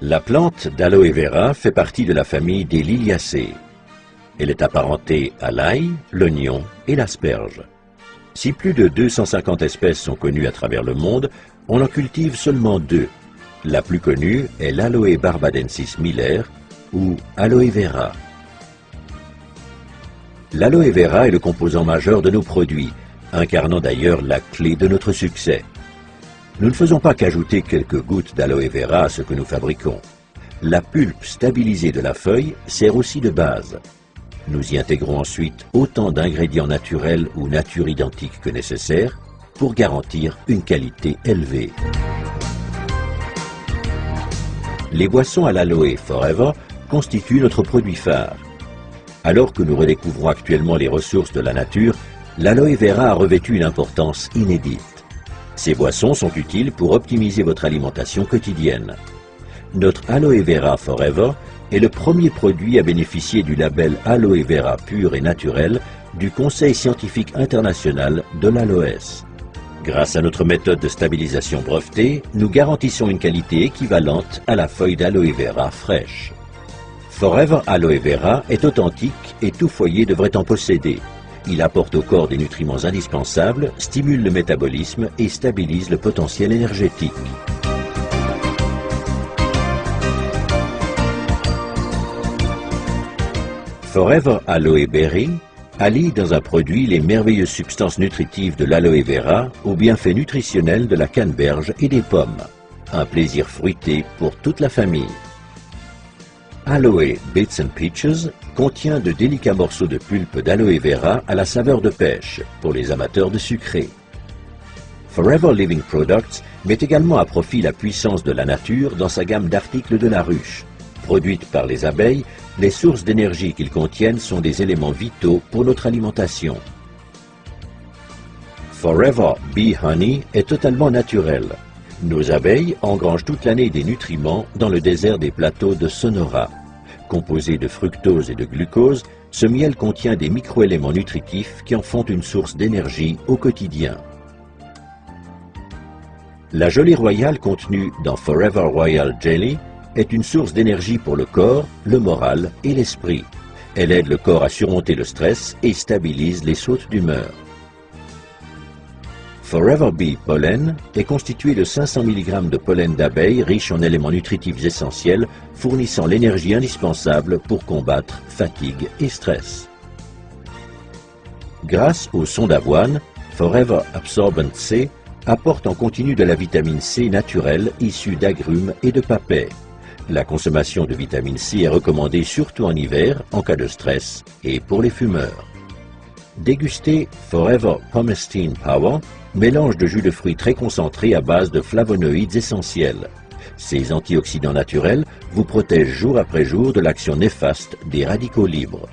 La plante d'aloe vera fait partie de la famille des Liliacées. Elle est apparentée à l'ail, l'oignon et l'asperge. Si plus de 250 espèces sont connues à travers le monde, on en cultive seulement 2. La plus connue est l'Aloe barbadensis Miller ou aloe vera. L'aloe vera est le composant majeur de nos produits, incarnant d'ailleurs la clé de notre succès. Nous ne faisons pas qu'ajouter quelques gouttes d'aloe vera à ce que nous fabriquons. La pulpe stabilisée de la feuille sert aussi de base. Nous y intégrons ensuite autant d'ingrédients naturels ou nature identiques que nécessaire pour garantir une qualité élevée. Les boissons à l'aloe Forever constituent notre produit phare. Alors que nous redécouvrons actuellement les ressources de la nature, l'aloe vera a revêtu une importance inédite. Ces boissons sont utiles pour optimiser votre alimentation quotidienne. Notre aloe vera Forever est le premier produit à bénéficier du label Aloe vera pur et naturel du Conseil scientifique international de l'aloès. Grâce à notre méthode de stabilisation brevetée, nous garantissons une qualité équivalente à la feuille d'aloe vera fraîche. Forever Aloe Vera est authentique et tout foyer devrait en posséder. Il apporte au corps des nutriments indispensables, stimule le métabolisme et stabilise le potentiel énergétique. Forever Aloe Berry allie dans un produit les merveilleuses substances nutritives de l'aloe vera aux bienfaits nutritionnels de la canneberge et des pommes. Un plaisir fruité pour toute la famille. Aloe Bits and Peaches contient de délicats morceaux de pulpe d'aloe vera à la saveur de pêche pour les amateurs de sucré. Forever Living Products met également à profit la puissance de la nature dans sa gamme d'articles de la ruche. Produites par les abeilles, les sources d'énergie qu'ils contiennent sont des éléments vitaux pour notre alimentation. Forever Bee Honey est totalement naturel. Nos abeilles engrangent toute l'année des nutriments dans le désert des plateaux de Sonora. Composé de fructose et de glucose, ce miel contient des microéléments nutritifs qui en font une source d'énergie au quotidien. La gelée royale contenue dans Forever Royal Jelly est une source d'énergie pour le corps, le moral et l'esprit. Elle aide le corps à surmonter le stress et stabilise les sautes d'humeur. Forever Bee Pollen est constitué de 500 mg de pollen d'abeilles riche en éléments nutritifs essentiels fournissant l'énergie indispensable pour combattre fatigue et stress. Grâce au son d'avoine, Forever Absorbent C apporte en continu de la vitamine C naturelle issue d'agrumes et de papaies. La consommation de vitamine C est recommandée surtout en hiver, en cas de stress et pour les fumeurs. Dégustez Forever Pomestine Power, mélange de jus de fruits très concentré à base de flavonoïdes essentiels. Ces antioxydants naturels vous protègent jour après jour de l'action néfaste des radicaux libres.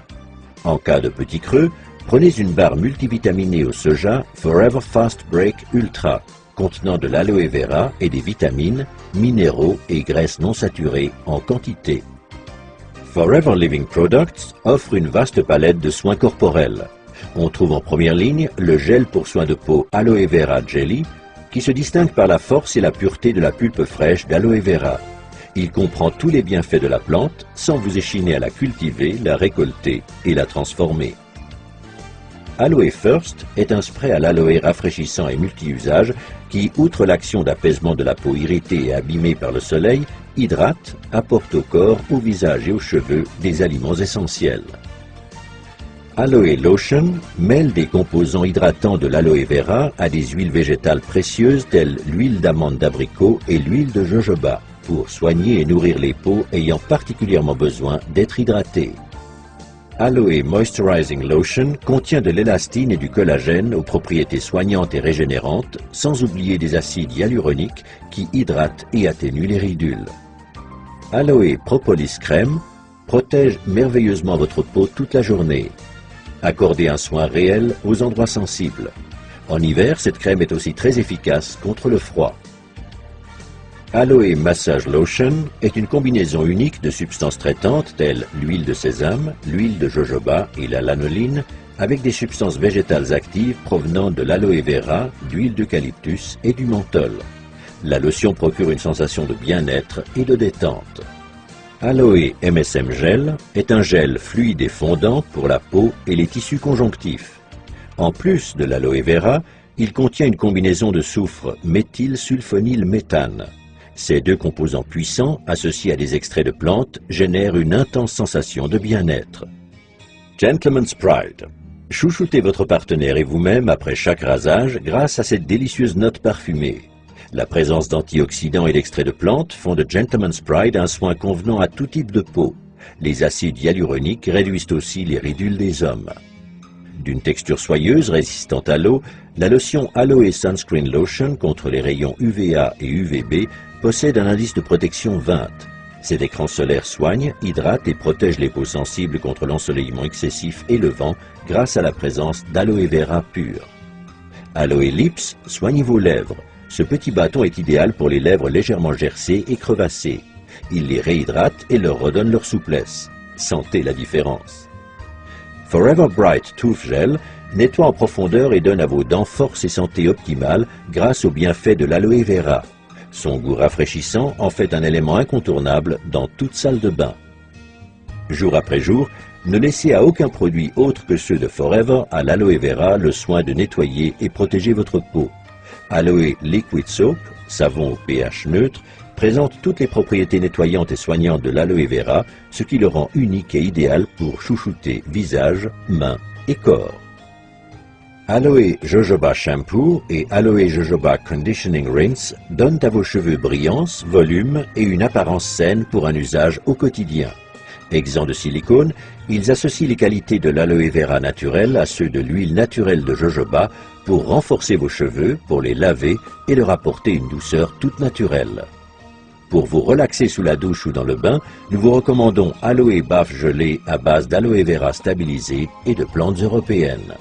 En cas de petit creux, prenez une barre multivitaminée au soja Forever Fast Break Ultra, contenant de l'aloe vera et des vitamines, minéraux et graisses non saturées en quantité. Forever Living Products offre une vaste palette de soins corporels. On trouve en première ligne le gel pour soins de peau Aloe Vera Jelly, qui se distingue par la force et la pureté de la pulpe fraîche d'aloe vera. Il comprend tous les bienfaits de la plante sans vous échiner à la cultiver, la récolter et la transformer. Aloe First est un spray à l'aloe rafraîchissant et multi-usage qui, outre l'action d'apaisement de la peau irritée et abîmée par le soleil, hydrate, apporte au corps, au visage et aux cheveux des aliments essentiels. Aloe Lotion mêle des composants hydratants de l'aloe vera à des huiles végétales précieuses telles l'huile d'amande d'abricot et l'huile de jojoba pour soigner et nourrir les peaux ayant particulièrement besoin d'être hydratées. Aloe Moisturizing Lotion contient de l'élastine et du collagène aux propriétés soignantes et régénérantes, sans oublier des acides hyaluroniques qui hydratent et atténuent les ridules. Aloe Propolis Crème protège merveilleusement votre peau toute la journée. Accordez un soin réel aux endroits sensibles. En hiver, cette crème est aussi très efficace contre le froid. Aloe Massage Lotion est une combinaison unique de substances traitantes telles l'huile de sésame, l'huile de jojoba et la lanoline avec des substances végétales actives provenant de l'aloe vera, d'huile d'eucalyptus et du menthol. La lotion procure une sensation de bien-être et de détente. Aloe MSM Gel est un gel fluide et fondant pour la peau et les tissus conjonctifs. En plus de l'aloe vera, il contient une combinaison de soufre méthylsulfonylméthane. Ces deux composants puissants, associés à des extraits de plantes, génèrent une intense sensation de bien-être. Gentleman's Pride. Chouchoutez votre partenaire et vous-même après chaque rasage grâce à cette délicieuse note parfumée. La présence d'antioxydants et d'extraits de plantes font de Gentleman's Pride un soin convenant à tout type de peau. Les acides hyaluroniques réduisent aussi les ridules des hommes. D'une texture soyeuse résistante à l'eau, la lotion Aloe Sunscreen Lotion contre les rayons UVA et UVB possède un indice de protection 20. Cet écran solaire soigne, hydrate et protège les peaux sensibles contre l'ensoleillement excessif et le vent grâce à la présence d'aloe vera pur. Aloe Lips soigne vos lèvres. Ce petit bâton est idéal pour les lèvres légèrement gercées et crevassées. Il les réhydrate et leur redonne leur souplesse. Sentez la différence. Forever Bright Tooth Gel nettoie en profondeur et donne à vos dents force et santé optimale grâce aux bienfaits de l'aloe vera. Son goût rafraîchissant en fait un élément incontournable dans toute salle de bain. Jour après jour, ne laissez à aucun produit autre que ceux de Forever à l'aloe vera le soin de nettoyer et protéger votre peau. Aloe Liquid Soap, savon au pH neutre, présente toutes les propriétés nettoyantes et soignantes de l'aloe vera, ce qui le rend unique et idéal pour chouchouter visage, mains et corps. Aloe Jojoba Shampoo et Aloe Jojoba Conditioning Rinse donnent à vos cheveux brillance, volume et une apparence saine pour un usage au quotidien. Exempts de silicone, ils associent les qualités de l'aloe vera naturel à ceux de l'huile naturelle de jojoba pour renforcer vos cheveux, pour les laver et leur apporter une douceur toute naturelle. Pour vous relaxer sous la douche ou dans le bain, nous vous recommandons Aloe Baffe gelée à base d'aloe vera stabilisée et de plantes européennes.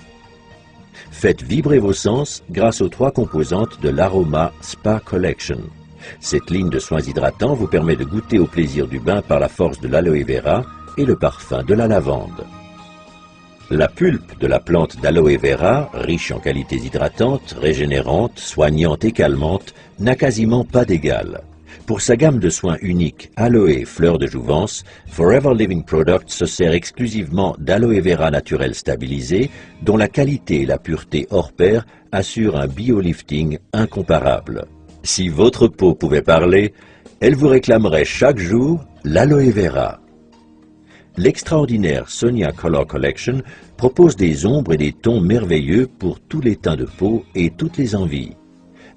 Faites vibrer vos sens grâce aux 3 composantes de l'Aroma Spa Collection. Cette ligne de soins hydratants vous permet de goûter au plaisir du bain par la force de l'aloe vera et le parfum de la lavande. La pulpe de la plante d'aloe vera, riche en qualités hydratantes, régénérantes, soignantes et calmantes, n'a quasiment pas d'égal. Pour sa gamme de soins uniques Aloe Fleur de Jouvence, Forever Living Products se sert exclusivement d'aloe vera naturel stabilisé, dont la qualité et la pureté hors pair assurent un biolifting incomparable. Si votre peau pouvait parler, elle vous réclamerait chaque jour l'aloe vera. L'extraordinaire Sonia Color Collection propose des ombres et des tons merveilleux pour tous les teints de peau et toutes les envies.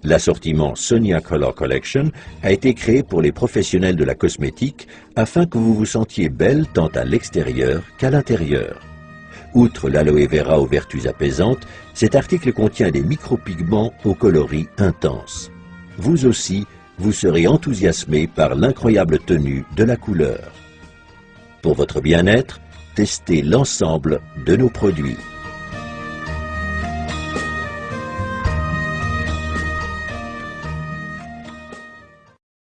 L'assortiment Sonia Color Collection a été créé pour les professionnels de la cosmétique afin que vous vous sentiez belle tant à l'extérieur qu'à l'intérieur. Outre l'aloe vera aux vertus apaisantes, cet article contient des micropigments aux coloris intenses. Vous aussi, vous serez enthousiasmé par l'incroyable tenue de la couleur. Pour votre bien-être, testez l'ensemble de nos produits.